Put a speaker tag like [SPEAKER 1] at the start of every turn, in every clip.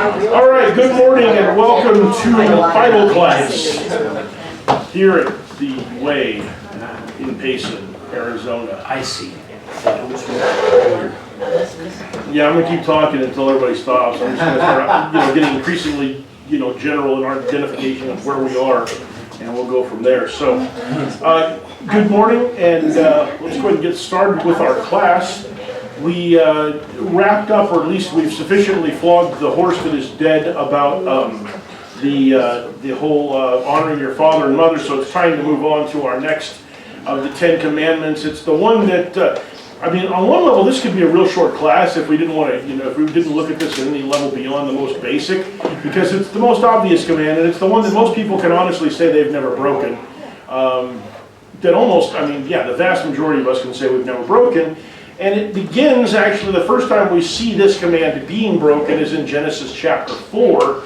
[SPEAKER 1] All right, good morning and welcome to Bible class here at the Way in Payson, Arizona.
[SPEAKER 2] I see.
[SPEAKER 1] Yeah, I'm gonna keep talking until everybody stops. I'm just gonna start, getting increasingly, general in our identification of where we are, and we'll go from there. So, good morning, and let's go ahead and get started with our class. We wrapped up, or at least we've sufficiently flogged the horse that is dead about the whole honoring your father and mother, so it's time to move on to our next of the 10 Commandments. It's the one that, on one level, this could be a real short class if we didn't want to, if we didn't look at this at any level beyond the most basic, because it's the most obvious command, and it's the one that most people can honestly say they've never broken. That almost, the vast majority of us can say we've never broken. And it begins, actually, the first time we see this command being broken is in Genesis chapter 4,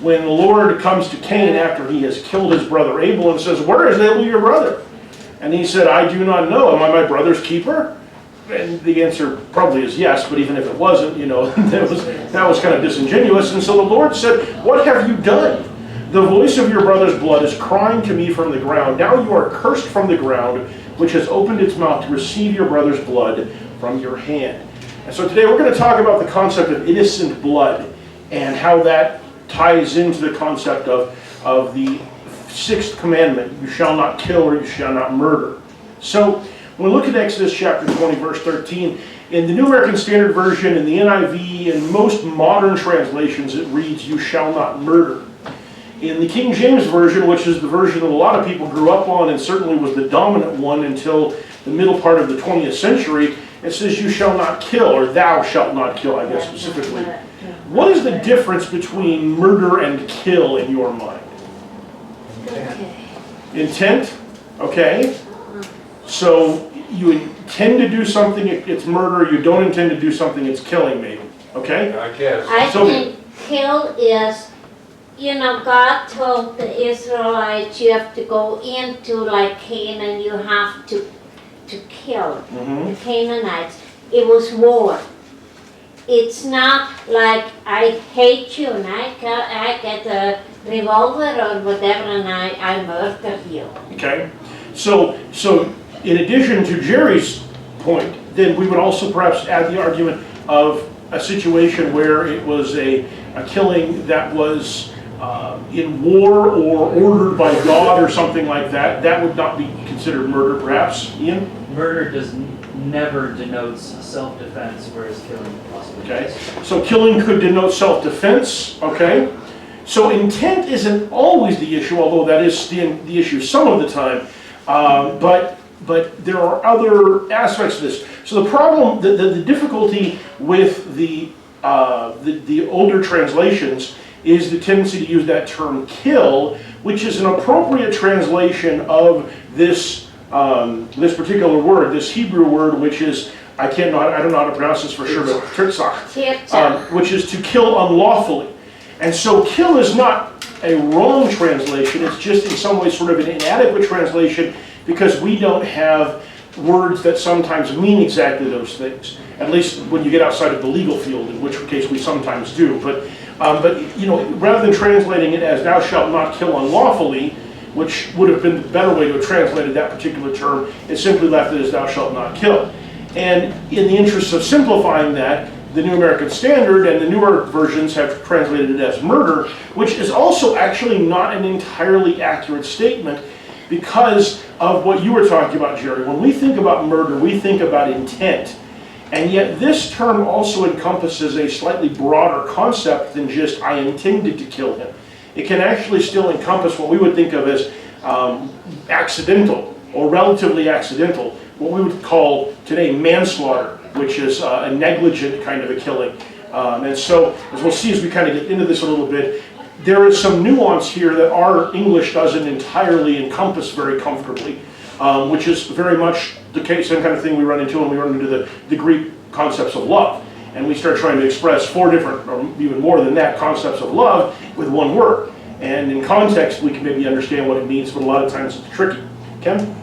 [SPEAKER 1] when the Lord comes to Cain after he has killed his brother Abel and says, "Where is Abel, your brother?" And he said, "I do not know. Am I my brother's keeper?" And the answer probably is yes, but even if it wasn't, that was kind of disingenuous. And so the Lord said, "What have you done? The voice of your brother's blood is crying to me from the ground. Now you are cursed from the ground, which has opened its mouth to receive your brother's blood from your hand." And so today we're going to talk about the concept of innocent blood and how that ties into the concept of the sixth commandment, you shall not kill or you shall not murder. So when we look at Exodus chapter 20, verse 13, in the New American Standard Version, in the NIV, and most modern translations, it reads, "You shall not murder." In the King James Version, which is the version that a lot of people grew up on and certainly was the dominant one until the middle part of the 20th century, it says, "You shall not kill," or "Thou shalt not kill," I guess specifically. What is the difference between murder and kill in your mind? Intent? Okay. So you intend to do something, it's murder. You don't intend to do something, it's killing, maybe. Okay?
[SPEAKER 3] I guess.
[SPEAKER 4] I think kill is, God told the Israelites you have to go into like Canaan, you have to kill the Canaanites. It was war. It's not like I hate you and I get a revolver or whatever and I murder you.
[SPEAKER 1] Okay. So in addition to Jerry's point, then we would also perhaps add the argument of a situation where it was a killing that was in war or ordered by God or something like that. That would not be considered murder, perhaps. Ian?
[SPEAKER 2] Murder never denotes self-defense, whereas killing possibly
[SPEAKER 1] Okay.
[SPEAKER 2] does.
[SPEAKER 1] So killing could denote self-defense. Okay. So intent isn't always the issue, although that is the issue some of the time. But there are other aspects of this. So the problem, the difficulty with the older translations is the tendency to use that term "kill," which is an appropriate translation of this this particular word, this Hebrew word, which is I don't know how to pronounce this for sure, but tirtzach, which is to kill unlawfully. And so kill is not a wrong translation, it's just in some ways sort of an inadequate translation because we don't have words that sometimes mean exactly those things, at least when you get outside of the legal field, in which case we sometimes do. But rather than translating it as "thou shalt not kill unlawfully," which would have been the better way to have translated that particular term, it simply left it as "thou shalt not kill." And in the interest of simplifying that, the New American Standard and the newer versions have translated it as "murder," which is also actually not an entirely accurate statement because of what you were talking about, Jerry. When we think about murder, we think about intent. And yet this term also encompasses a slightly broader concept than just "I intended to kill him." It can actually still encompass what we would think of as accidental or relatively accidental, what we would call today manslaughter, which is a negligent kind of a killing. And so, as we'll see as we kind of get into this a little bit, there is some nuance here that our English doesn't entirely encompass very comfortably, which is very much the case, same kind of thing we run into when we run into the Greek concepts of love. And we start trying to express 4 different, or even more than that, concepts of love with one word. And in context, we can maybe understand what it means, but a lot of times it's tricky. Ken?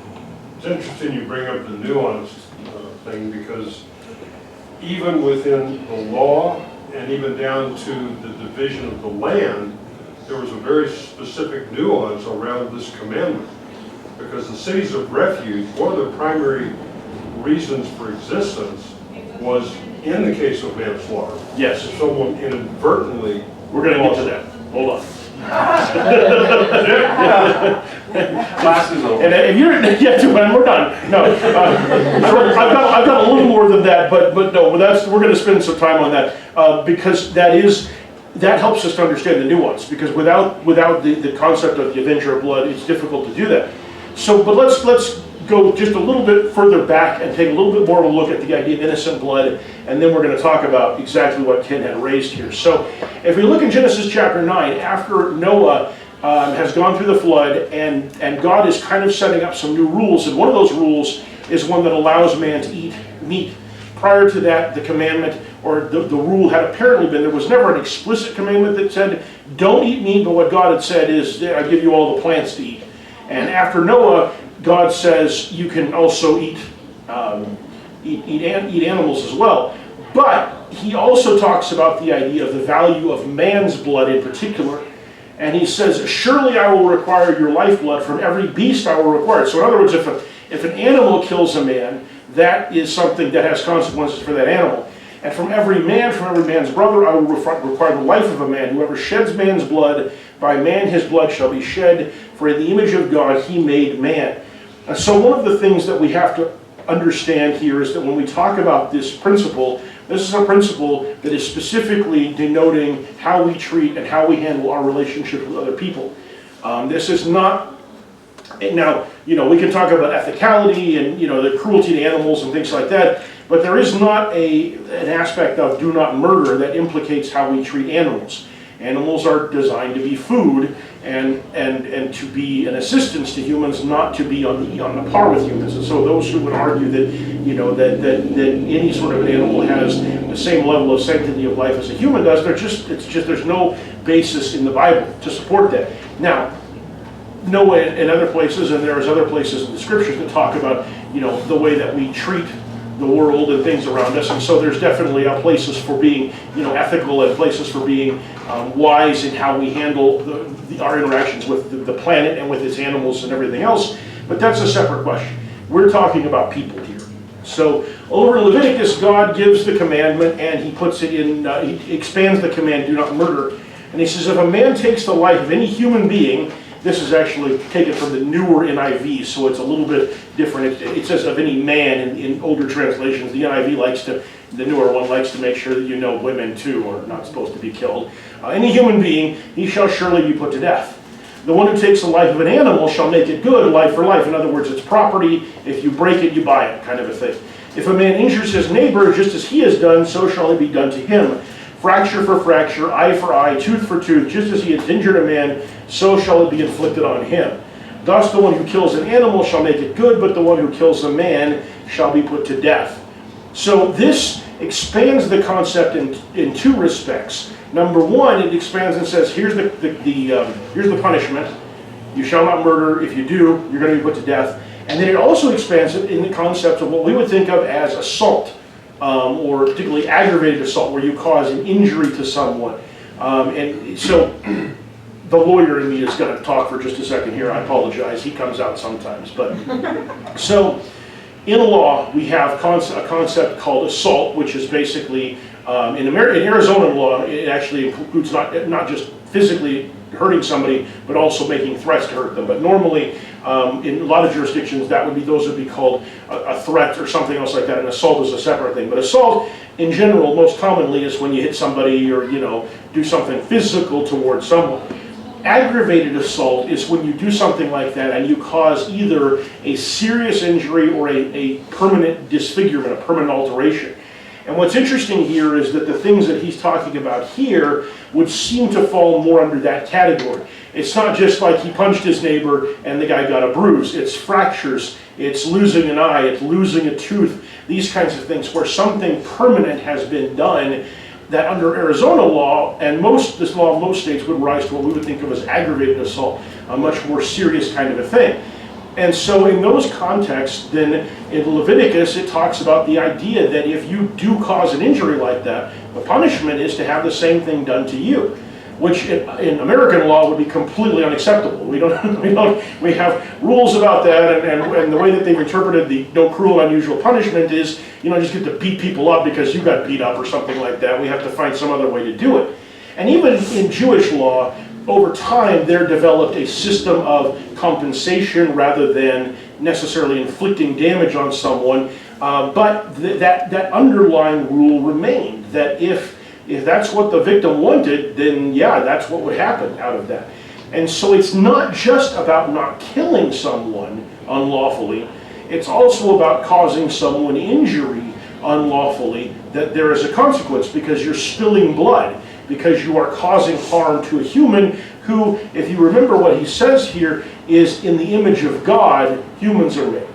[SPEAKER 3] It's interesting you bring up the nuance thing because even within the law and even down to the division of the land, there was a very specific nuance around this commandment. Because the cities of refuge, one of the primary reasons for existence was in the case of manslaughter.
[SPEAKER 1] Yes,
[SPEAKER 3] If someone inadvertently,
[SPEAKER 1] we're gonna get to that. Hold on.
[SPEAKER 5] Class is over.
[SPEAKER 1] And if you're, yeah, when we're done, no. I've got a little more than that, but no, we're gonna spend some time on that, because that helps us to understand the nuance, because without the concept of the avenger of blood, it's difficult to do that. So, but let's go just a little bit further back and take a little bit more of a look at the idea of innocent blood, and then we're going to talk about exactly what Ken had raised here. So, if we look in Genesis chapter 9, after Noah has gone through the flood, and God is kind of setting up some new rules, and one of those rules is one that allows man to eat meat. Prior to that, the commandment, or the rule had apparently been, there was never an explicit commandment that said, don't eat meat, but what God had said is, I give you all the plants to eat. And after Noah, God says you can also eat animals as well. But he also talks about the idea of the value of man's blood in particular. And he says, surely I will require your lifeblood from every beast I will require it. So in other words, if an animal kills a man, that is something that has consequences for that animal. And from every man's brother, I will require the life of a man. Whoever sheds man's blood, by man his blood shall be shed, for in the image of God he made man. And so one of the things that we have to understand here is that when we talk about this principle, this is a principle that is specifically denoting how we treat and how we handle our relationship with other people. This is not, now, we can talk about ethicality and, the cruelty to animals and things like that, but there is not an aspect of do not murder that implicates how we treat animals. Animals are designed to be food and to be an assistance to humans, not to be on the par with humans. And so those who would argue that that any sort of an animal has the same level of sanctity of life as a human does, there's no basis in the Bible to support that. Now, Noah in other places, and there's other places in the scriptures that talk about the way that we treat the world and things around us, and so there's definitely places for being ethical and places for being wise in how we handle our interactions with the planet and with its animals and everything else, but that's a separate question. We're talking about people here. So over in Leviticus, God gives the commandment and he puts it in, he expands the command, do not murder, and he says if a man takes the life of any human being, this is actually taken from the newer NIV, so it's a little bit different. It says of any man in older translations. The NIV the newer one likes to make sure that women too are not supposed to be killed. Any human being, he shall surely be put to death. The one who takes the life of an animal shall make it good, life for life. In other words, it's property. If you break it, you buy it, kind of a thing. If a man injures his neighbor just as he has done, so shall it be done to him. Fracture for fracture, eye for eye, tooth for tooth, just as he has injured a man, so shall it be inflicted on him. Thus the one who kills an animal shall make it good, but the one who kills a man shall be put to death. So this expands the concept in two respects. Number one, it expands and says, here's the punishment. You shall not murder. If you do, you're going to be put to death. And then it also expands it in the concept of what we would think of as assault, or particularly aggravated assault, where you cause an injury to someone. And so the lawyer in me is going to talk for just a second here. I apologize. He comes out sometimes. But so in law, we have a concept called assault, which is basically, in Arizona law, it actually includes not just physically hurting somebody, but also making threats to hurt them. But normally, in a lot of jurisdictions, those would be called a threat or something else like that, and assault is a separate thing. But assault, in general, most commonly is when you hit somebody or do something physical towards someone. Aggravated assault is when you do something like that and you cause either a serious injury or a permanent disfigurement, a permanent alteration. And what's interesting here is that the things that he's talking about here would seem to fall more under that category. It's not just like he punched his neighbor and the guy got a bruise. It's fractures, it's losing an eye, it's losing a tooth, these kinds of things where something permanent has been done that under Arizona law, and this law in most states would rise to what we would think of as aggravated assault, a much more serious kind of a thing. And so in those contexts, then in Leviticus, it talks about the idea that if you do cause an injury like that, The punishment is to have the same thing done to you, which in American law would be completely unacceptable. We have rules about that, and the way that they've interpreted the no cruel and unusual punishment is, just get to beat people up because you got beat up or something like that. We have to find some other way to do it. And even in Jewish law, over time, there developed a system of compensation rather than necessarily inflicting damage on someone. But that underlying rule remained, that if that's what the victim wanted, then yeah, that's what would happen out of that. And so it's not just about not killing someone unlawfully, it's also about causing someone injury unlawfully, that there is a consequence because you're spilling blood, because you are causing harm to a human who, if you remember what he says here, is in the image of God, humans are made.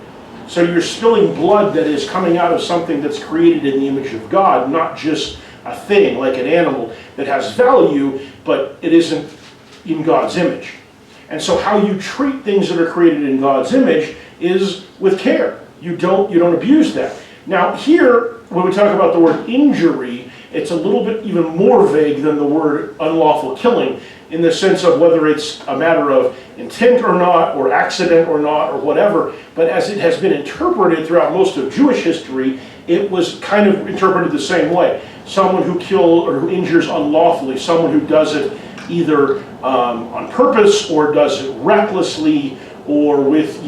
[SPEAKER 1] So you're spilling blood that is coming out of something that's created in the image of God, not just a thing like an animal that has value, but it isn't in God's image. And so how you treat things that are created in God's image is with care. You don't abuse that. Now here, when we talk about the word injury, it's a little bit even more vague than the word unlawful killing, in the sense of whether it's a matter of intent or not, or accident or not, or whatever. But as it has been interpreted throughout most of Jewish history, it was kind of interpreted the same way. Someone who kills or who injures unlawfully, someone who does it either on purpose or does it recklessly, or with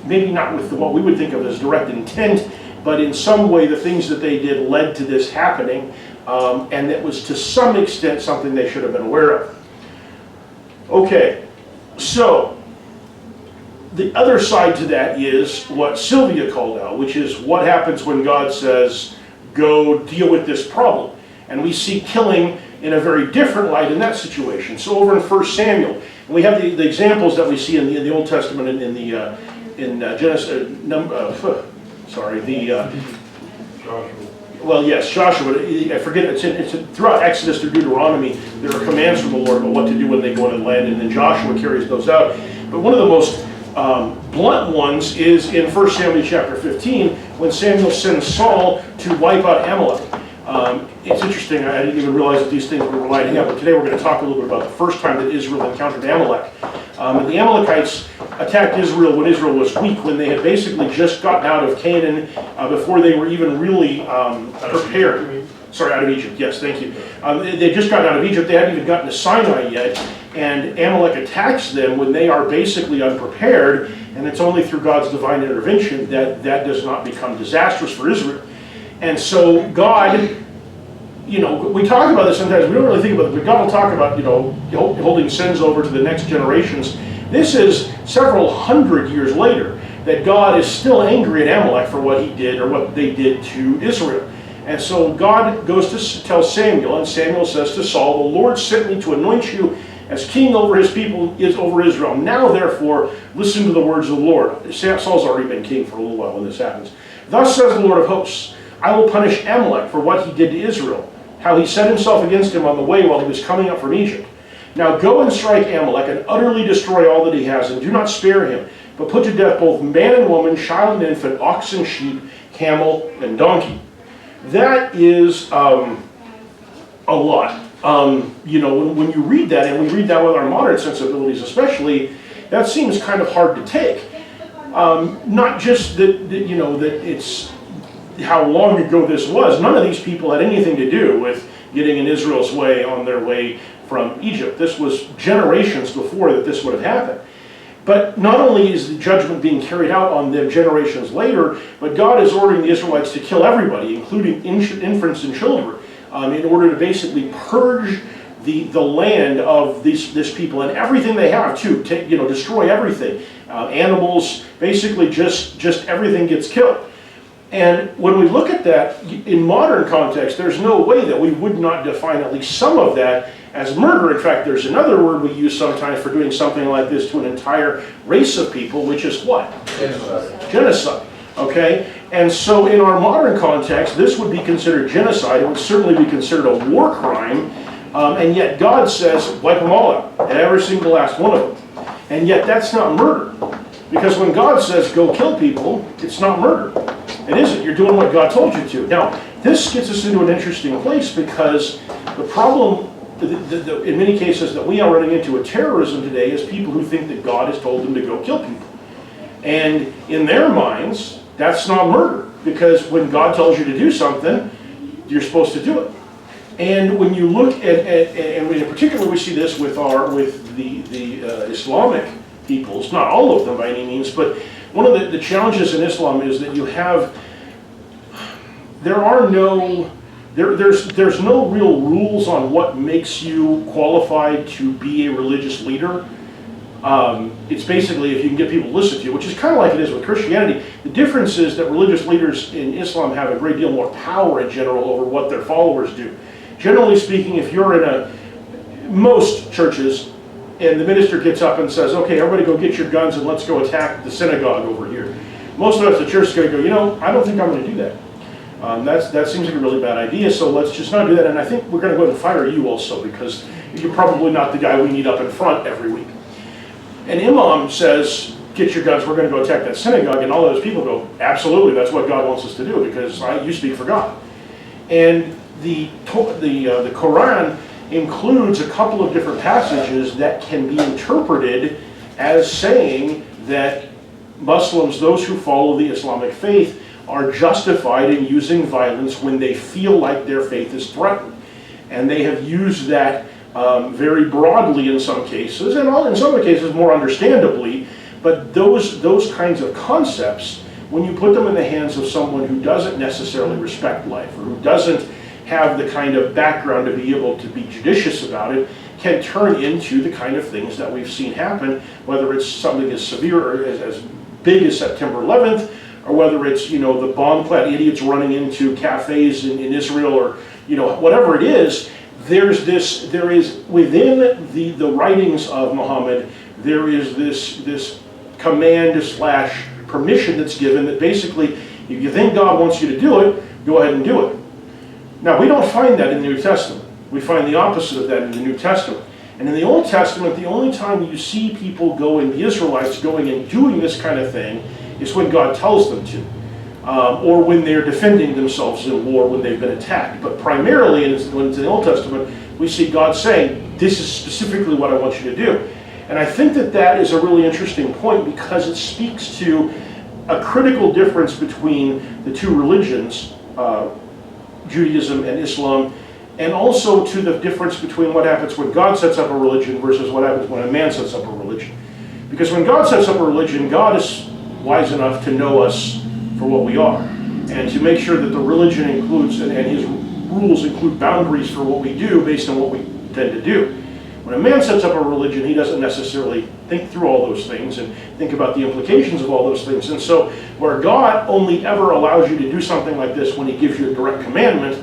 [SPEAKER 1] maybe not with what we would think of as direct intent, but in some way the things that they did led to this happening, and it was to some extent something they should have been aware of. Okay, so the other side to that is what Sylvia called out, which is what happens when God says, go deal with this problem. And we see killing in a very different light in that situation. So over in 1 Samuel, and we have the examples that we see in the Old Testament in Genesis,
[SPEAKER 3] Joshua.
[SPEAKER 1] well, yes, Joshua, I forget, it's throughout Exodus through Deuteronomy, there are commands from the Lord about what to do when they go into the land, and then Joshua carries those out. But one of the most blunt ones is in 1 Samuel chapter 15, when Samuel sends Saul to wipe out Amalek. It's interesting, I didn't even realize that these things were lining up, but today we're going to talk a little bit about the first time that Israel encountered Amalek. And the Amalekites attacked Israel when Israel was weak, when they had basically just gotten out of Canaan, before they were even really prepared. Sorry, out of Egypt, yes, thank you. They just got out of Egypt, they hadn't even gotten to Sinai yet, and Amalek attacks them when they are basically unprepared, and it's only through God's divine intervention that that does not become disastrous for Israel. And so God, we talk about this sometimes, we don't really think about it, but God will talk about, holding sins over to the next generations. This is several hundred years later that God is still angry at Amalek for what he did, or what they did to Israel. And so God goes to tell Samuel, and Samuel says to Saul, the Lord sent me to anoint you as king over his people, is over Israel. Now therefore, listen to the words of the Lord. Saul's already been king for a little while when this happens. Thus says the Lord of hosts, I will punish Amalek for what he did to Israel, how he set himself against him on the way while he was coming up from Egypt. Now go and strike Amalek and utterly destroy all that he has, and do not spare him, but put to death both man and woman, child and infant, ox and sheep, camel and donkey. That is a lot. When you read that, and we read that with our modern sensibilities especially, that seems kind of hard to take. Not just that it's how long ago this was. None of these people had anything to do with getting in Israel's way on their way from Egypt. This was generations before that this would have happened. But not only is the judgment being carried out on them generations later, but God is ordering the Israelites to kill everybody, including infants and children, in order to basically purge the land of this people and everything they have too. Destroy everything. Animals, basically just everything gets killed. And when we look at that in modern context, there's no way that we would not define at least some of that as murder. In fact, there's another word we use sometimes for doing something like this to an entire race of people, which is what?
[SPEAKER 2] Genocide.
[SPEAKER 1] Genocide. Okay? And so in our modern context, this would be considered genocide. It would certainly be considered a war crime. And yet God says, wipe them all out, every single last one of them. And yet that's not murder. Because when God says, go kill people, it's not murder. It isn't. You're doing what God told you to. Now, this gets us into an interesting place because the problem, in many cases, that we are running into with terrorism today is people who think that God has told them to go kill people. And in their minds, that's not murder, because when God tells you to do something, you're supposed to do it. And when you look at and in particular we see this with the Islamic peoples, not all of them by any means, but one of the challenges in Islam is that there's no real rules on what makes you qualified to be a religious leader. It's basically if you can get people to listen to you, which is kind of like it is with Christianity. The difference is that religious leaders in Islam have a great deal more power in general over what their followers do. Generally speaking, if you're in most churches, and the minister gets up and says, okay, everybody go get your guns and let's go attack the synagogue over here. Most of us, the church is going to go, I don't think I'm going to do that. That seems like a really bad idea, so let's just not do that. And I think we're going to go ahead and fire you also, because you're probably not the guy we need up in front every week. And Imam says, get your guns, we're going to go attack that synagogue, and all those people go, absolutely, that's what God wants us to do, because you speak for God. And the Quran includes a couple of different passages that can be interpreted as saying that Muslims, those who follow the Islamic faith, are justified in using violence when they feel like their faith is threatened. And they have used that very broadly in some cases, and in some cases more understandably, but those kinds of concepts, when you put them in the hands of someone who doesn't necessarily respect life, or who doesn't have the kind of background to be able to be judicious about it, can turn into the kind of things that we've seen happen, whether it's something as severe or as big as September 11th, or whether it's, the bomb-clad idiots running into cafes in Israel, or, whatever it is. There is within the writings of Muhammad, there is this command / permission that's given that basically, if you think God wants you to do it, go ahead and do it. Now, we don't find that in the New Testament. We find the opposite of that in the New Testament. And in the Old Testament, the only time you see people going, the Israelites going and doing this kind of thing, is when God tells them to. Or when they're defending themselves in war when they've been attacked. But primarily, when it's in the Old Testament, we see God saying, this is specifically what I want you to do. And I think that is a really interesting point, because it speaks to a critical difference between the two religions, Judaism and Islam, and also to the difference between what happens when God sets up a religion versus what happens when a man sets up a religion. Because when God sets up a religion, God is wise enough to know us for what we are, and to make sure that the religion includes, and his rules include boundaries for what we do based on what we tend to do. When a man sets up a religion, he doesn't necessarily think through all those things and think about the implications of all those things. And so, where God only ever allows you to do something like this when he gives you a direct commandment,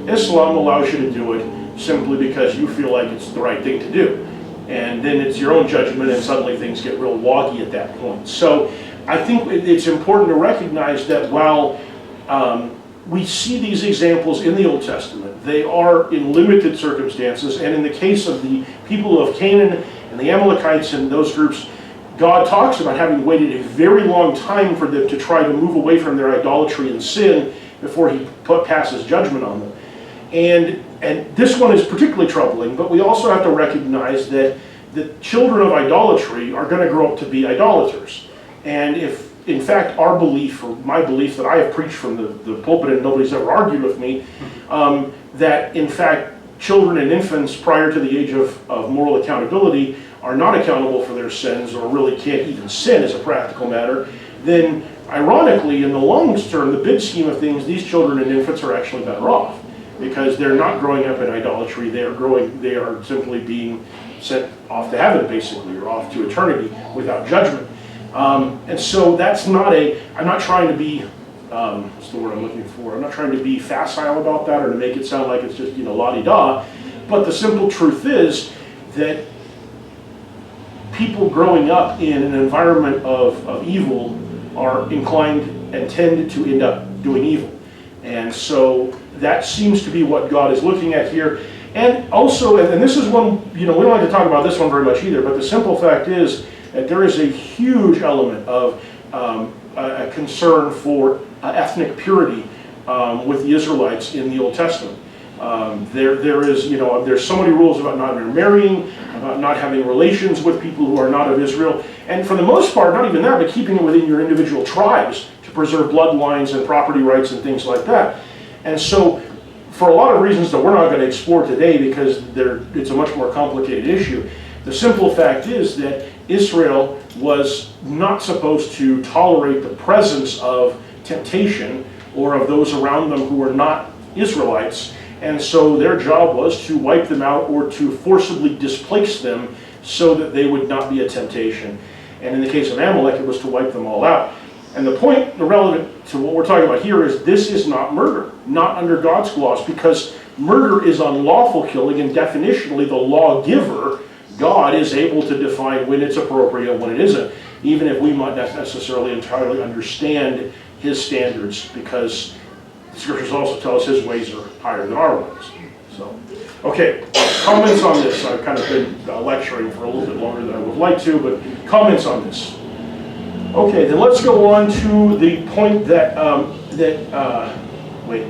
[SPEAKER 1] Islam allows you to do it simply because you feel like it's the right thing to do. And then it's your own judgment, and suddenly things get real woggy at that point. So I think it's important to recognize that while we see these examples in the Old Testament, they are in limited circumstances, and in the case of the people of Canaan and the Amalekites and those groups, God talks about having waited a very long time for them to try to move away from their idolatry and sin before he passes judgment on them. And this one is particularly troubling, but we also have to recognize that the children of idolatry are going to grow up to be idolaters. And if, in fact, our belief, or my belief that I have preached from the pulpit and nobody's ever argued with me, that in fact children and infants prior to the age of moral accountability are not accountable for their sins, or really can't even sin as a practical matter, then ironically in the long term, the big scheme of things, these children and infants are actually better off, because they're not growing up in idolatry. They are simply being sent off to heaven, basically, or off to eternity without judgment. And so that's not I'm not trying to be, what's the word I'm looking for? I'm not trying to be facile about that or to make it sound like it's just, la-di-da. But the simple truth is that people growing up in an environment of evil are inclined and tend to end up doing evil. And so that seems to be what God is looking at here. And also, and this is one, we don't like to talk about this one very much either, but the simple fact is that there is a huge element of a concern for ethnic purity with the Israelites in the Old Testament. There is, there's so many rules about not intermarrying, about not having relations with people who are not of Israel, and for the most part, not even that, but keeping it within your individual tribes to preserve bloodlines and property rights and things like that. And so, for a lot of reasons that we're not going to explore today because it's a much more complicated issue, the simple fact is that Israel was not supposed to tolerate the presence of temptation or of those around them who were not Israelites, and so their job was to wipe them out or to forcibly displace them so that they would not be a temptation. And in the case of Amalek, it was to wipe them all out. And the point relevant to what we're talking about here is this is not murder, not under God's laws, because murder is unlawful killing, and definitionally the lawgiver, God, is able to define when it's appropriate and when it isn't, even if we might not necessarily entirely understand his standards, because the scriptures also tell us his ways are higher than our ways. So, okay, comments on this. I've kind of been lecturing for a little bit longer than I would like to, but comments on this. Okay, then let's go on to the point that, wait.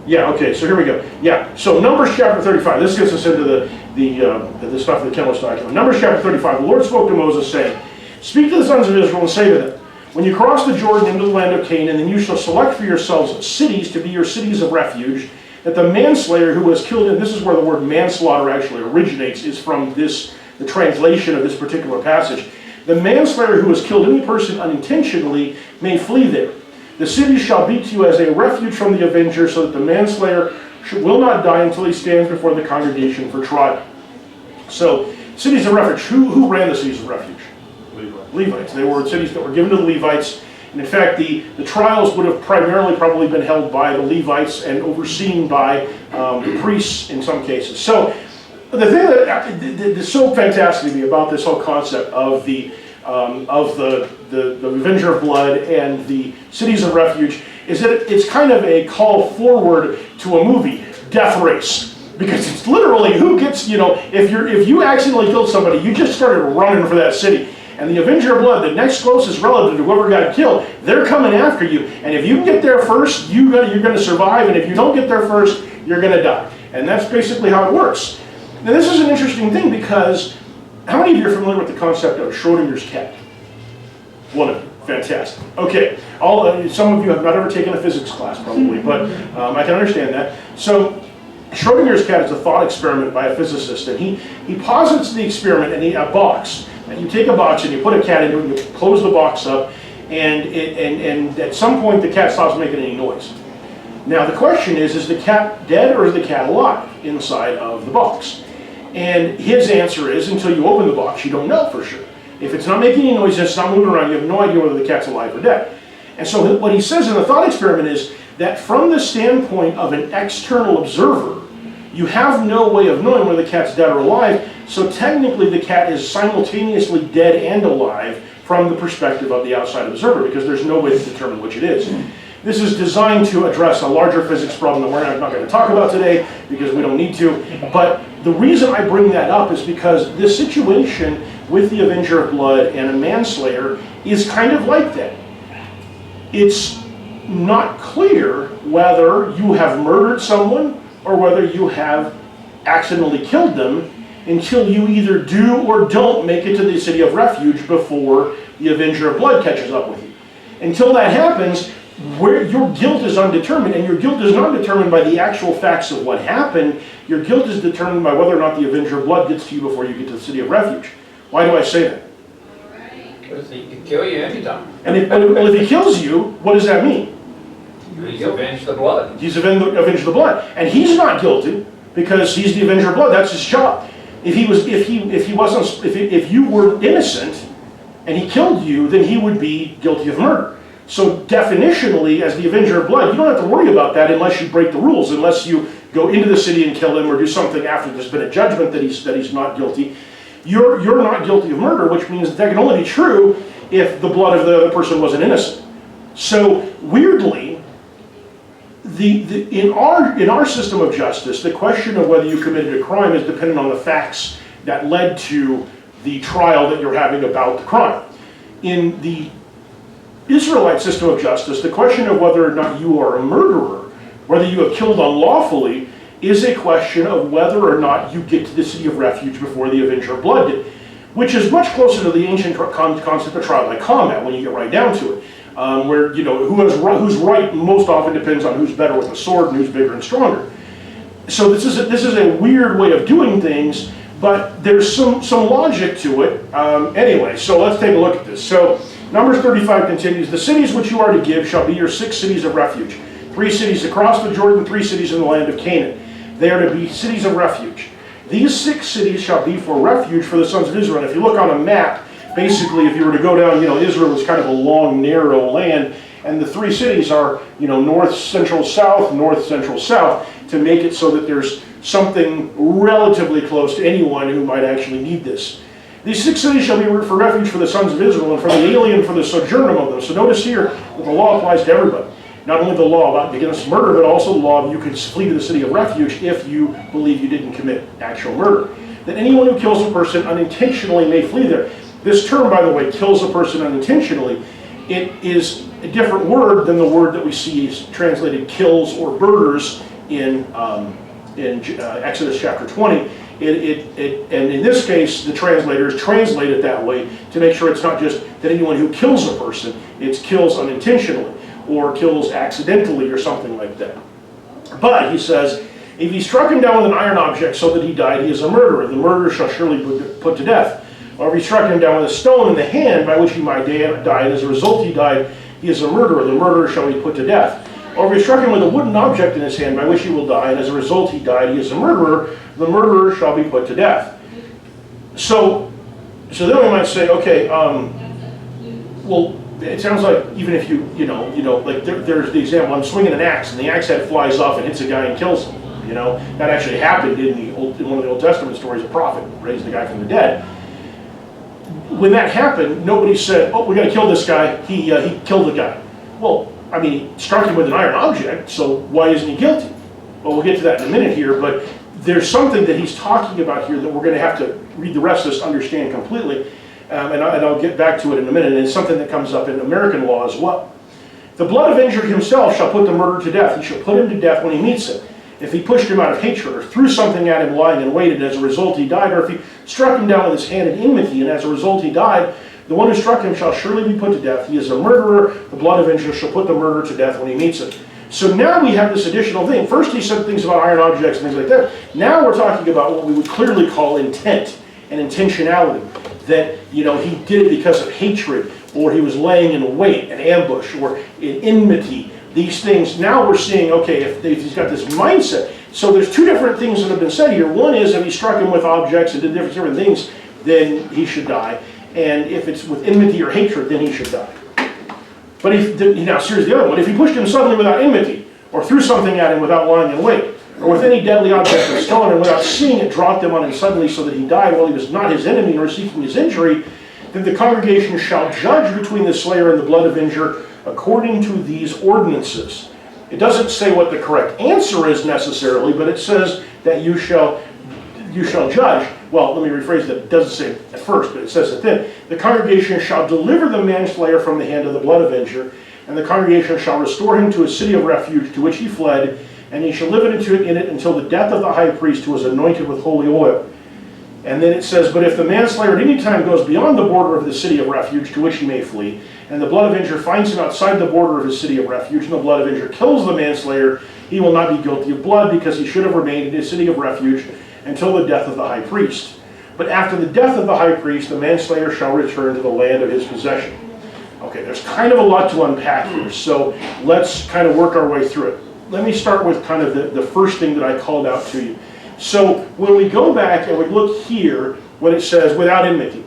[SPEAKER 1] Yeah, okay, so here we go. Yeah, so Numbers chapter 35. This gets us into the stuff that Ken was talking about. Numbers chapter 35. The Lord spoke to Moses, saying, "Speak to the sons of Israel and say to them, when you cross the Jordan into the land of Canaan, then you shall select for yourselves cities to be your cities of refuge, that the manslayer who was killed," and this is where the word manslaughter actually originates, is from this, the translation of this particular passage. "The manslayer who has killed any person unintentionally may flee there. The city shall be to you as a refuge from the avenger, so that the manslayer will not die until he stands before the congregation for trial." So, cities of refuge. Who ran the cities of refuge? Levites. They were cities that were given to the Levites. And in fact, the trials would have primarily probably been held by the Levites and overseen by the priests in some cases. So, the thing that is so fantastic to me about this whole concept of the Avenger of Blood and the cities of refuge is that it's kind of a call forward to a movie, Death Race. Because it's literally who gets, if you accidentally killed somebody, you just started running for that city. And the Avenger of Blood, the next closest relative to whoever got killed, they're coming after you. And if you can get there first, you're going to survive. And if you don't get there first, you're going to die. And that's basically how it works. Now this is an interesting thing because how many of you are familiar with the concept of Schrodinger's cat? One of you. Fantastic. Okay. Some of you have not ever taken a physics class probably, but I can understand that. So Schrodinger's cat is a thought experiment by a physicist, and he posits the experiment in a box. And you take a box and you put a cat into it, and you close the box up, and at some point the cat stops making any noise. Now the question is the cat dead or is the cat alive inside of the box? And his answer is, until you open the box, you don't know for sure. If it's not making any noise, it's not moving around, you have no idea whether the cat's alive or dead. And so what he says in the thought experiment is that from the standpoint of an external observer, you have no way of knowing whether the cat's dead or alive, so technically the cat is simultaneously dead and alive from the perspective of the outside observer, because there's no way to determine which it is. This is designed to address a larger physics problem that we're not going to talk about today, because we don't need to. But the reason I bring that up is because this situation with the Avenger of Blood and a manslayer is kind of like that. It's not clear whether you have murdered someone or whether you have accidentally killed them until you either do or don't make it to the city of refuge before the Avenger of Blood catches up with you. Until that happens, where your guilt is undetermined, and your guilt is not determined by the actual facts of what happened. Your guilt is determined by whether or not the Avenger of Blood gets to you before you get to the city of refuge. Why do I say that?
[SPEAKER 6] Because he can kill you anytime.
[SPEAKER 1] And if he kills you, what does that mean?
[SPEAKER 6] He's avenged the blood.
[SPEAKER 1] He's avenged the blood, and he's not guilty because he's the Avenger of Blood. That's his job. If you were innocent and he killed you, then he would be guilty of murder. So definitionally, as the Avenger of Blood, you don't have to worry about that unless you break the rules, unless you go into the city and kill him or do something after there's been a judgment that he's not guilty. You're not guilty of murder, which means that can only be true if the blood of the other person wasn't innocent. So weirdly, in our system of justice, the question of whether you committed a crime is dependent on the facts that led to the trial that you're having about the crime. In the Israelite system of justice, the question of whether or not you are a murderer, whether you have killed unlawfully, is a question of whether or not you get to the city of refuge before the avenger of blood did, which is much closer to the ancient concept of trial by combat when you get right down to it, where who's right most often depends on who's better with a sword and who's bigger and stronger. So this is a weird way of doing things, but there's some logic to it. Anyway, so let's take a look at this. So Numbers 35 continues, the cities which you are to give shall be your 6 cities of refuge, 3 cities across the Jordan, 3 cities in the land of Canaan. They are to be cities of refuge. These 6 cities shall be for refuge for the sons of Israel. And if you look on a map, basically if you were to go down, Israel is kind of a long, narrow land, and the 3 cities are, north, central, south, to make it so that there's something relatively close to anyone who might actually need this. These 6 cities shall be for refuge for the sons of Israel, and for the alien for the sojourn among them. So notice here that the law applies to everybody. Not only the law against murder, but also the law of you can flee to the city of refuge if you believe you didn't commit actual murder. That anyone who kills a person unintentionally may flee there. This term, by the way, kills a person unintentionally, it is a different word than the word that we see is translated kills or murders in Exodus chapter 20. And in this case, the translators translate it that way to make sure it's not just that anyone who kills a person, it's kills unintentionally, or kills accidentally or something like that. But, he says, if he struck him down with an iron object so that he died, he is a murderer. The murderer shall surely be put to death. Or if he struck him down with a stone in the hand by which he might die, and as a result he died, he is a murderer. The murderer shall be put to death. Or if he struck him with a wooden object in his hand by which he will die, and as a result he died, he is a murderer. The murderer shall be put to death. So then we might say, okay, well, it sounds like even if like there's the example, I'm swinging an axe and the axe head flies off and hits a guy and kills him. That actually happened in one of the Old Testament stories. A prophet raised the guy from the dead. When that happened, nobody said, oh, we got to kill this guy. He killed the guy. Well, I mean, he struck him with an iron object, so why isn't he guilty? Well, we'll get to that in a minute here, but there's something that he's talking about here that we're going to have to read the rest of this to understand completely. And I'll get back to it in a minute, and it's something that comes up in American law as well. The blood avenger himself shall put the murderer to death. He shall put him to death when he meets him. If he pushed him out of hatred, or threw something at him lying in wait, and as a result he died, or if he struck him down with his hand in enmity, and as a result he died, the one who struck him shall surely be put to death. He is a murderer. The blood avenger shall put the murderer to death when he meets him. So now we have this additional thing. First he said things about iron objects and things like that. Now we're talking about what we would clearly call intent and intentionality. That, he did it because of hatred, or he was laying in wait, an ambush, or in enmity. These things, now we're seeing, okay, if he's got this mindset. So there's 2 different things that have been said here. One is if he struck him with objects and did different things, then he should die. And if it's with enmity or hatred, then he should die. But now here's the other one. If he pushed him suddenly without enmity, or threw something at him without lying in wait, or with any deadly object or stone, and without seeing it dropped him on him suddenly so that he died while he was not his enemy nor seeking his injury, then the congregation shall judge between the slayer and the blood avenger according to these ordinances. It doesn't say what the correct answer is necessarily, but it says that you shall judge. Well, let me rephrase that. It doesn't say it at first, but it says it then. The congregation shall deliver the manslayer from the hand of the blood avenger, and the congregation shall restore him to a city of refuge to which he fled, and he shall live in it until the death of the high priest who was anointed with holy oil. And then it says, but if the manslayer at any time goes beyond the border of the city of refuge to which he may flee, and the blood avenger finds him outside the border of his city of refuge, and the blood avenger kills the manslayer, he will not be guilty of blood, because he should have remained in his city of refuge until the death of the high priest. But after the death of the high priest, the manslayer shall return to the land of his possession. Okay, there's kind of a lot to unpack here, so let's kind of work our way through it. Let me start with kind of the first thing that I called out to you. So when we go back and we look here, when it says without enmity,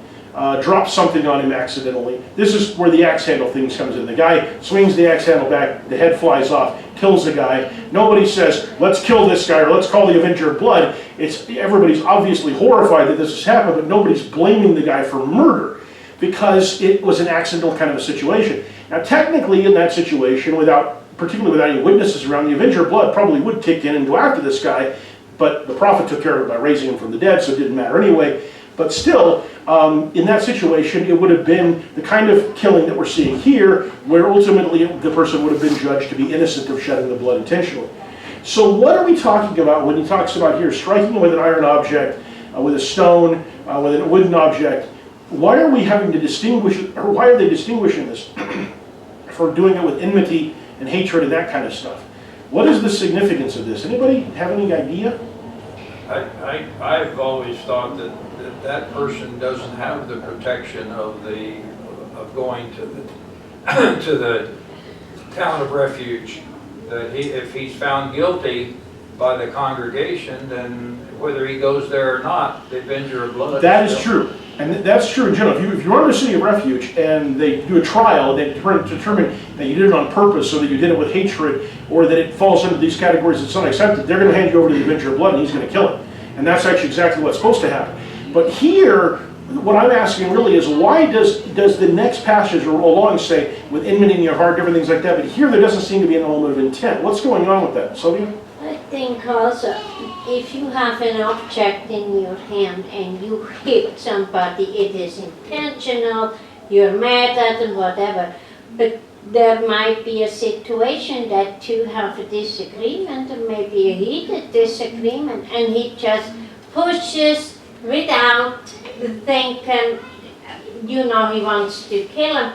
[SPEAKER 1] drop something on him accidentally. This is where the axe handle thing comes in. The guy swings the axe handle back, the head flies off, kills the guy. Nobody says, let's kill this guy, or let's call the avenger of blood. Everybody's obviously horrified that this has happened, but nobody's blaming the guy for murder, because it was an accidental kind of a situation. Now technically in that situation, particularly without any witnesses around, the avenger of blood probably would kick in and go after this guy, but the prophet took care of it by raising him from the dead, so it didn't matter anyway. But still, in that situation, it would have been the kind of killing that we're seeing here, where ultimately the person would have been judged to be innocent of shedding the blood intentionally. So what are we talking about when he talks about here striking with an iron object, with a stone, with a wooden object? Why are we having to distinguish, or why are they distinguishing this for doing it with enmity and hatred and that kind of stuff? What is the significance of this? Anybody have any idea?
[SPEAKER 6] I've always thought that person doesn't have the protection of going to the to the town of refuge. That if he's found guilty by the congregation, then whether he goes there or not, the avenger of blood.
[SPEAKER 1] That is true. And that's true in general. If you're under the city of refuge and they do a trial, they determine that you did it on purpose, so that you did it with hatred, or that it falls into these categories that's unaccepted, they're going to hand you over to the avenger of blood and he's going to kill him. And that's actually exactly what's supposed to happen. But here, what I'm asking really is, why does the next passage along say, with enmity in your heart, different things like that, but here there doesn't seem to be an element of intent. What's going on with that? Sylvia?
[SPEAKER 4] I think also, if you have an object in your hand and you hit somebody, it is intentional, you're mad at them, whatever. But there might be a situation that you have a disagreement, or maybe a heated disagreement, and he just pushes without thinking, he wants to kill him.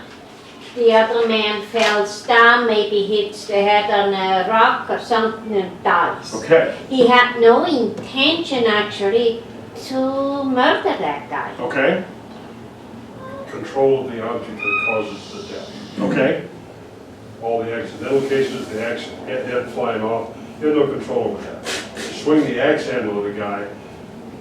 [SPEAKER 4] The other man falls down, maybe hits the head on a rock or something and dies.
[SPEAKER 1] Okay.
[SPEAKER 4] He had no intention actually to murder that guy.
[SPEAKER 1] Okay.
[SPEAKER 3] Control of the object that causes the death.
[SPEAKER 1] Okay.
[SPEAKER 3] All the accidental cases, the head flying off, you have no control over that. You swing the axe handle at a guy,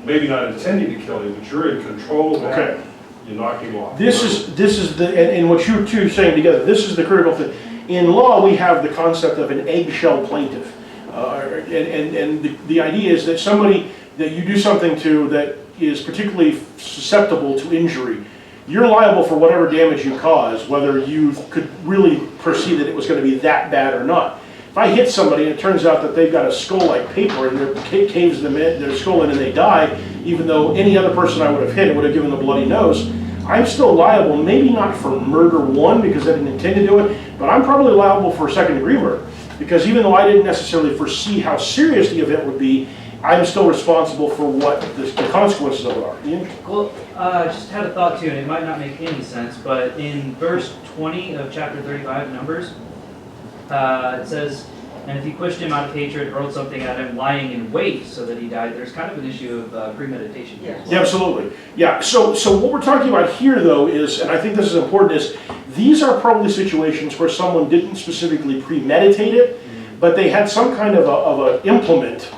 [SPEAKER 3] maybe not intending to kill him, but you're in control of that.
[SPEAKER 1] Okay.
[SPEAKER 3] You knock him off.
[SPEAKER 1] This is the, and what you two are saying together, this is the critical thing. In law, we have the concept of an eggshell plaintiff. And the idea is that somebody that you do something to that is particularly susceptible to injury, you're liable for whatever damage you cause, whether you could really foresee that it was going to be that bad or not. If I hit somebody and it turns out that they've got a skull like paper and their caves them in, their skull in, and they die, even though any other person I would have hit, it would have given a bloody nose, I'm still liable, maybe not for murder one because I didn't intend to do it, but I'm probably liable for second-degree murder. Because even though I didn't necessarily foresee how serious the event would be, I'm still responsible for what the consequences of it are. Ian?
[SPEAKER 2] Well, just had a thought too, and it might not make any sense, but in verse 20 of chapter 35, Numbers, it says, and if he pushed him out of hatred, hurled something at him, lying in wait so that he died. There's kind of an issue of premeditation here.
[SPEAKER 1] Yeah, absolutely. Yeah, so what we're talking about here, though, is, and I think this is important, is these are probably situations where someone didn't specifically premeditate it, but they had some kind of an implement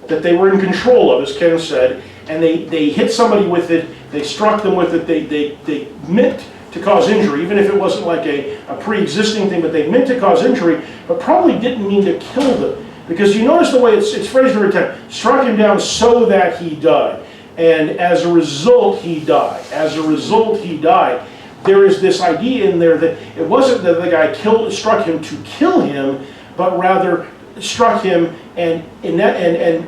[SPEAKER 1] that they were in control of, as Ken said, and they hit somebody with it, they struck them with it, they meant to cause injury, even if it wasn't like a pre-existing thing, but they meant to cause injury, but probably didn't mean to kill them. Because you notice the way it's phrased every time, struck him down so that he died. And as a result, he died. As a result, he died. There is this idea in there that it wasn't that the guy struck him to kill him, but rather struck him and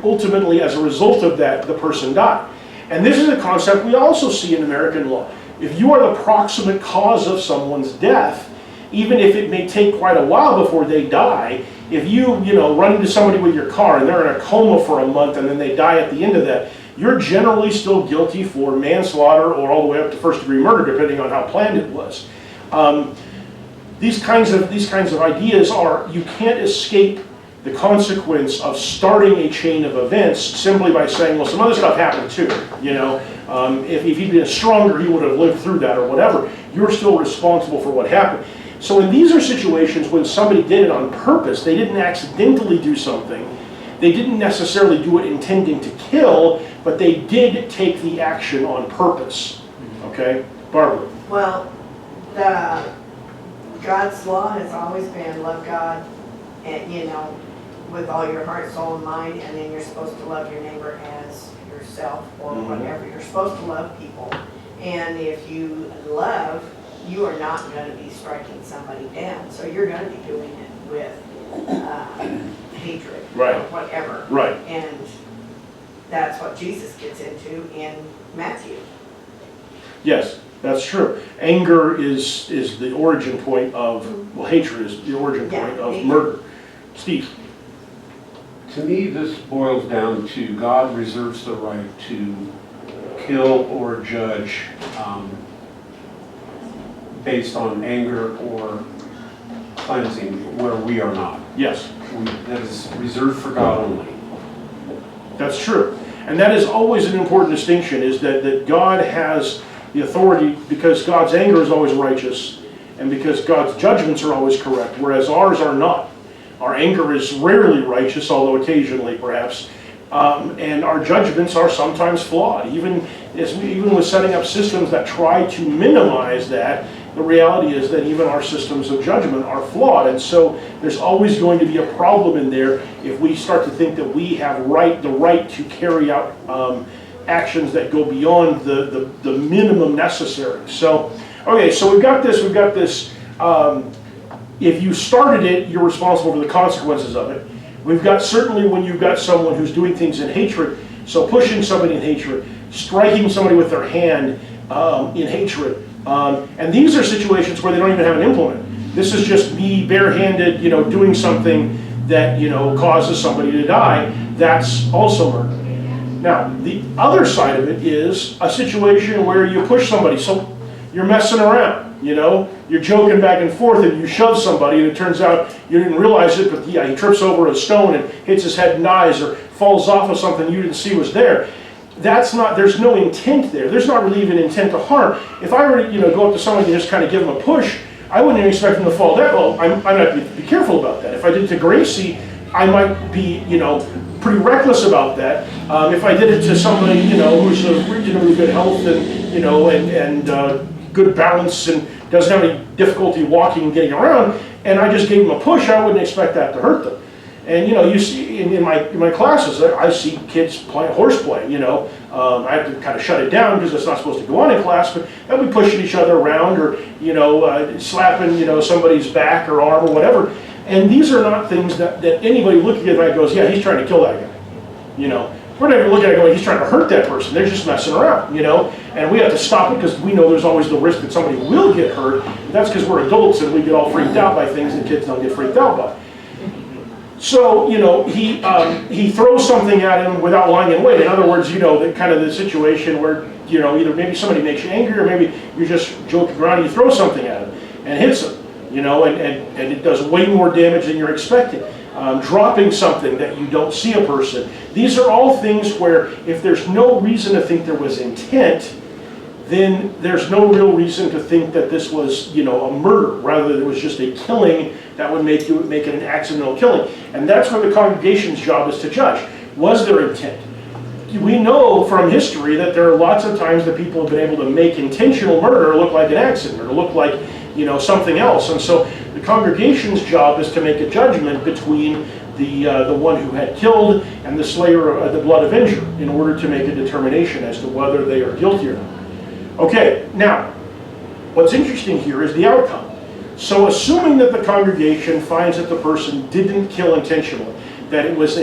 [SPEAKER 1] ultimately as a result of that, the person died. And this is a concept we also see in American law. If you are the proximate cause of someone's death, even if it may take quite a while before they die, if you run into somebody with your car and they're in a coma for a month and then they die at the end of that, you're generally still guilty for manslaughter or all the way up to first-degree murder, depending on how planned it was. These kinds of ideas are, you can't escape the consequence of starting a chain of events simply by saying, well, some other stuff happened too. If he'd been stronger, he would have lived through that or whatever. You're still responsible for what happened. So when these are situations when somebody did it on purpose, they didn't accidentally do something. They didn't necessarily do it intending to kill, but they did take the action on purpose. Okay? Barbara?
[SPEAKER 7] Well, God's law has always been love God, and with all your heart, soul, and mind, and then you're supposed to love your neighbor as yourself or whatever. You're supposed to love people, and if you love, you are not going to be striking somebody down. So you're going to be doing it with hatred,
[SPEAKER 1] Right.
[SPEAKER 7] or whatever.
[SPEAKER 1] Right.
[SPEAKER 7] And that's what Jesus gets into in Matthew.
[SPEAKER 1] Yes, that's true. Anger is the origin point of, well, hatred is the origin point of murder. Steve?
[SPEAKER 5] To me, this boils down to God reserves the right to kill or judge based on anger or cleansing where we are not.
[SPEAKER 1] Yes.
[SPEAKER 5] That is reserved for God only.
[SPEAKER 1] That's true. And that is always an important distinction, is that God has the authority because God's anger is always righteous and because God's judgments are always correct, whereas ours are not. Our anger is rarely righteous, although occasionally perhaps, and our judgments are sometimes flawed. Even with setting up systems that try to minimize that, the reality is that even our systems of judgment are flawed, and so there's always going to be a problem in there if we start to think that we have the right to carry out actions that go beyond the minimum necessary. So, okay, so we've got this. If you started it, you're responsible for the consequences of it. We've got, certainly when you've got someone who's doing things in hatred, so pushing somebody in hatred, striking somebody with their hand in hatred, and these are situations where they don't even have an implement. This is just me barehanded, doing something that, causes somebody to die. That's also murder. Now, the other side of it is a situation where you push somebody, so you're messing around, you're joking back and forth and you shove somebody and it turns out you didn't realize it, but yeah, he trips over a stone and hits his head and dies, or falls off of something you didn't see was there. There's no intent there. There's not really even intent to harm. If I were to, go up to somebody and just kind of give them a push, I wouldn't even expect them to fall down. Well, I might be careful about that. If I did it to Gracie, I might be, pretty reckless about that. If I did it to somebody, who's of reasonably good health and good balance and doesn't have any difficulty walking and getting around, and I just gave them a push, I wouldn't expect that to hurt them. And you see in my classes, I see kids playing horseplay. I have to kind of shut it down because it's not supposed to go on in class, but they'll be pushing each other around, or slapping somebody's back or arm or whatever. And these are not things that anybody looking at that goes, yeah, he's trying to kill that guy. We're not even looking at it going, he's trying to hurt that person. They're just messing around. And we have to stop it because we know there's always the risk that somebody will get hurt. That's because we're adults and we get all freaked out by things that kids don't get freaked out by. So, he throws something at him without lying in wait. In other words, the situation where, either maybe somebody makes you angry or maybe you're just joking around and you throw something at him and hits him, and it does way more damage than you're expecting. Dropping something that you don't see a person. These are all things where if there's no reason to think there was intent, then there's no real reason to think that this was, a murder, rather than it was just a killing that would make it an accidental killing. And that's where the congregation's job is to judge. Was there intent? We know from history that there are lots of times that people have been able to make intentional murder look like an accident, or look like, something else. And so the congregation's job is to make a judgment between the one who had killed and the slayer of the blood avenger, in order to make a determination as to whether they are guilty or not. Okay, now, what's interesting here is the outcome. So assuming that the congregation finds that the person didn't kill intentionally, that it was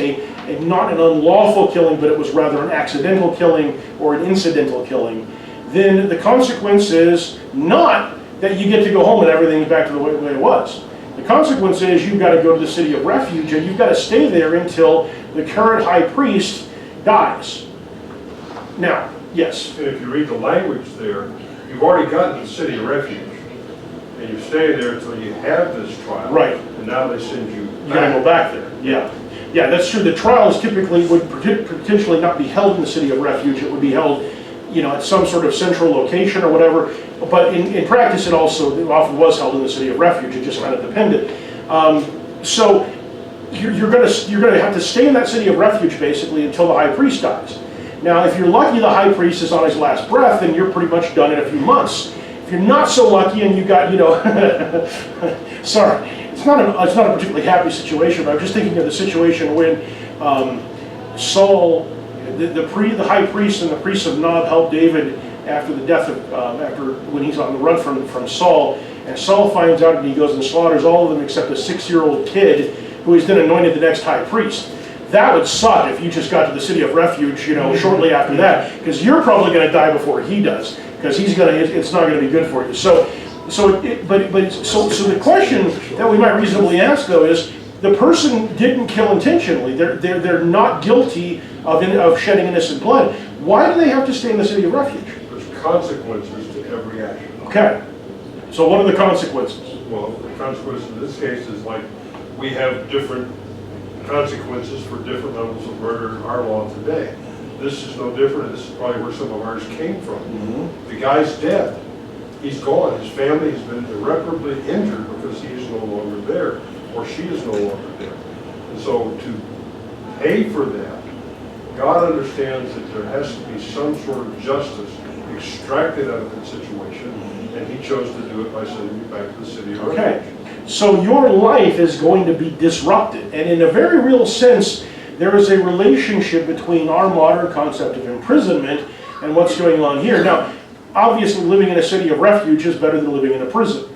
[SPEAKER 1] not an unlawful killing, but it was rather an accidental killing or an incidental killing, then the consequence is not that you get to go home and everything's back to the way it was. The consequence is you've got to go to the city of refuge and you've got to stay there until the current high priest dies. Now, yes?
[SPEAKER 3] And if you read the language there, you've already gotten to the city of refuge. And you stay there until you have this trial.
[SPEAKER 1] Right.
[SPEAKER 3] And now they send you back.
[SPEAKER 1] You gotta go back there, yeah. Yeah, that's true. The trials typically would potentially not be held in the city of refuge. It would be held, at some sort of central location or whatever. But in practice, it often was held in the city of refuge. It just kind of depended. So you're gonna have to stay in that city of refuge basically until the high priest dies. Now, if you're lucky, the high priest is on his last breath, then you're pretty much done in a few months. If you're not so lucky and you got, sorry, it's not a particularly happy situation, but I'm just thinking of the situation when Saul, the high priest and the priest of Nob helped David after the death of, when he's on the run from Saul, and Saul finds out and he goes and slaughters all of them except a 6-year-old kid who is then anointed the next high priest. that would suck if you just got to the city of refuge, you know, shortly after that, because you're probably going to die before he does, because it's not going to be good for you. So the question that we might reasonably ask though is, the person didn't kill intentionally. They're not guilty of shedding innocent blood. Why do they have to stay in the city of refuge?
[SPEAKER 3] There's consequences to every action.
[SPEAKER 1] Okay. So what are the consequences?
[SPEAKER 3] Well, the consequence in this case is like, we have different consequences for different levels of murder in our law today. This is no different. This is probably where some of ours came from. The guy's dead. He's gone. His family has been irreparably injured because he is no longer there, or she is no longer there. And so to pay for that, God understands that there has to be some sort of justice extracted out of that situation, and he chose to do it by sending you back to the city of refuge.
[SPEAKER 1] Okay. So your life is going to be disrupted. And in a very real sense, there is a relationship between our modern concept of imprisonment and what's going on here. Now, obviously living in a city of refuge is better than living in a prison.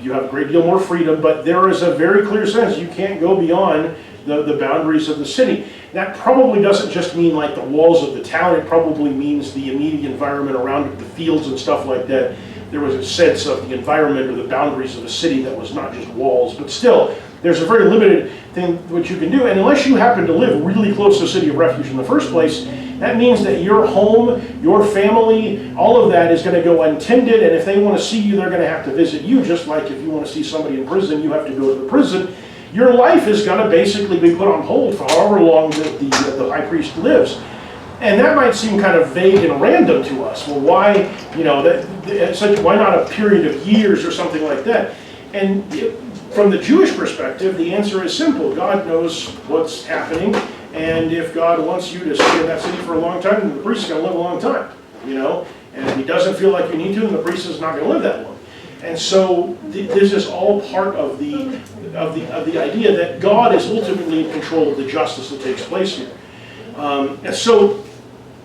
[SPEAKER 1] You have a great deal more freedom, but there is a very clear sense you can't go beyond the boundaries of the city. That probably doesn't just mean like the walls of the town, it probably means the immediate environment around it, the fields and stuff like that. There was a sense of the environment or the boundaries of the city that was not just walls, but still, there's a very limited thing what you can do. And unless you happen to live really close to the city of refuge in the first place, that means that your home, your family, all of that is going to go untended, and if they want to see you, they're going to have to visit you, just like if you want to see somebody in prison, you have to go to the prison. Your life is going to basically be put on hold for however long the high priest lives. And that might seem kind of vague and random to us. Well, why, you know, why not a period of years or something like that? And from the Jewish perspective, the answer is simple. God knows what's happening, and if God wants you to stay in that city for a long time, then the priest is going to live a long time, you know. And if he doesn't feel like you need to, then the priest is not going to live that long. And so this is all part of the idea that God is ultimately in control of the justice that takes place here. And so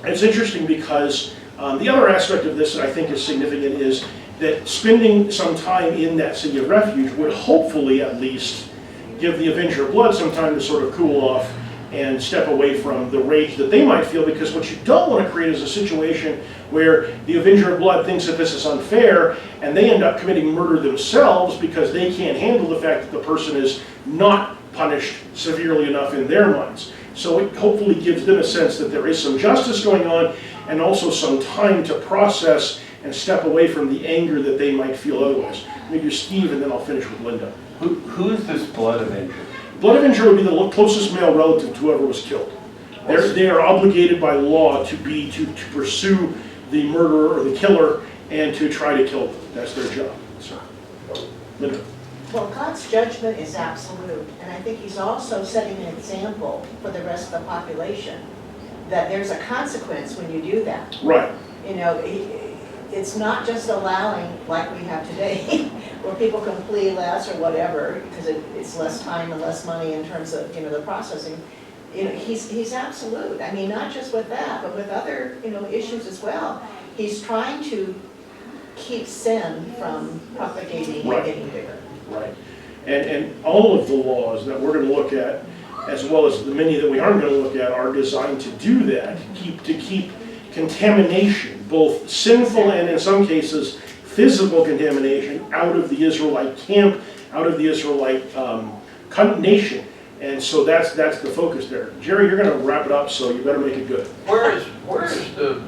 [SPEAKER 1] it's interesting because the other aspect of this that I think is significant is that spending some time in that city of refuge would hopefully at least give the Avenger of Blood some time to sort of cool off and step away from the rage that they might feel, because what you don't want to create is a situation where the Avenger of Blood thinks that this is unfair and they end up committing murder themselves because they can't handle the fact that the person is not punished severely enough in their minds. So it hopefully gives them a sense that there is some justice going on and also some time to process and step away from the anger that they might feel otherwise. Maybe Steve, and then I'll finish with Linda.
[SPEAKER 5] Who is this blood avenger?
[SPEAKER 1] Blood avenger would be the closest male relative to whoever was killed. They are obligated by law to pursue the murderer or the killer and to try to kill them. That's their job. So, Linda.
[SPEAKER 8] Well, God's judgment is absolute, and I think he's also setting an example for the rest of the population, that there's a consequence when you do that.
[SPEAKER 1] Right.
[SPEAKER 8] You know, it's not just allowing, like we have today, where people can plea less or whatever, because it's less time and less money in terms of, you know, the processing. You know, he's absolute. I mean, not just with that, but with other, you know, issues as well. He's trying to keep sin from propagating and getting bigger.
[SPEAKER 1] Right. And all of the laws that we're going to look at, as well as the many that we aren't going to look at, are designed to do that, to keep contamination, both sinful and in some cases physical contamination, out of the Israelite camp, out of the Israelite nation. And so that's the focus there. Jerry, you're going to wrap it up, so you better make it good.
[SPEAKER 6] Where is the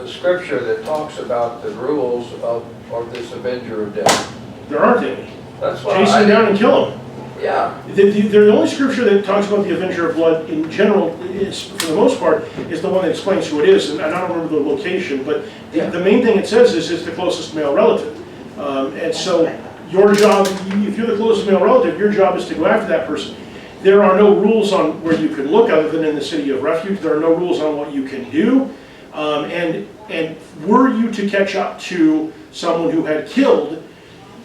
[SPEAKER 6] scripture that talks about the rules of this avenger of death?
[SPEAKER 1] There aren't any.
[SPEAKER 6] That's what
[SPEAKER 1] Chase him down and kill him.
[SPEAKER 6] Yeah.
[SPEAKER 1] The only scripture that talks about the Avenger of Blood in general, is, for the most part, is the one that explains who it is. And I don't remember the location, but the main thing it says is it's the closest male relative. And so your job, if you're the closest male relative, your job is to go after that person. There are no rules on where you can look other than in the city of refuge. There are no rules on what you can do. And were you to catch up to someone who had killed,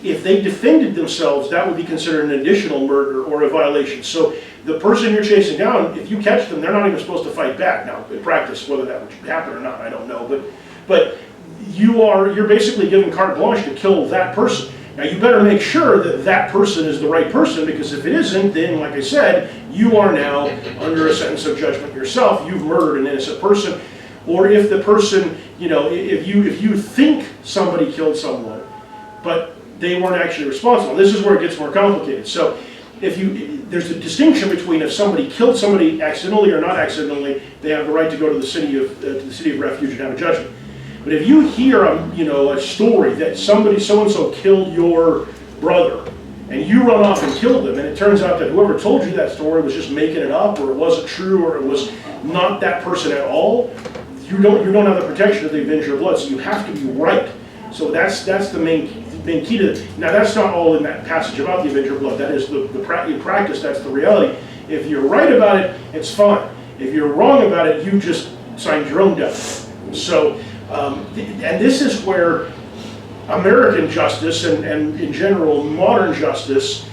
[SPEAKER 1] if they defended themselves, that would be considered an additional murder or a violation. So the person you're chasing down, if you catch them, they're not even supposed to fight back. Now, in practice, whether that would happen or not, I don't know. But you're basically given carte blanche to kill that person. Now, you better make sure that that person is the right person, because if it isn't, then, like I said, you are now under a sentence of judgment yourself. You've murdered an innocent person. Or if the person, you know, if you think somebody killed someone, but they weren't actually responsible. This is where it gets more complicated. So there's a distinction between if somebody killed somebody accidentally or not accidentally, they have the right to go to the city of refuge and have a judgment. But if you hear a story that somebody so-and-so killed your brother, and you run off and kill them, and it turns out that whoever told you that story was just making it up, or it wasn't true, or it was not that person at all, you don't have the protection of the avenger of blood, so you have to be right. So that's the main key to it. Now, that's not all in that passage about the avenger of blood. That is in practice, that's the reality. If you're right about it, it's fine. If you're wrong about it, you just signed your own death. So, and this is where American justice and in general modern justice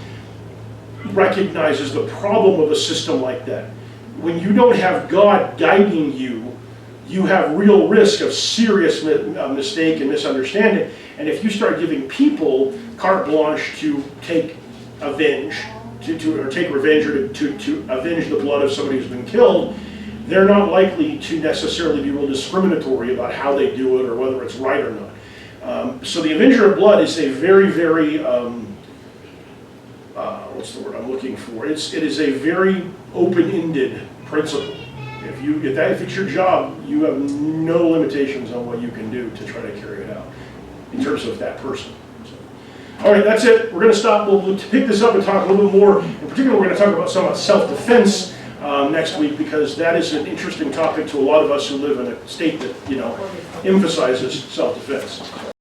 [SPEAKER 1] recognizes the problem of a system like that. When you don't have God guiding you, you have real risk of serious mistake and misunderstanding. And if you start giving people carte blanche to take revenge, or to avenge the blood of somebody who's been killed, they're not likely to necessarily be real discriminatory about how they do it or whether it's right or not. So the avenger of blood is a very, very, what's the word I'm looking for? It is a very open-ended principle. If it's your job, you have no limitations on what you can do to try to carry it out in terms of that person. So, all right, that's it. We're going to stop. We'll pick this up and talk a little bit more. In particular, we're going to talk about some self-defense next week, because that is an interesting topic to a lot of us who live in a state that emphasizes self-defense.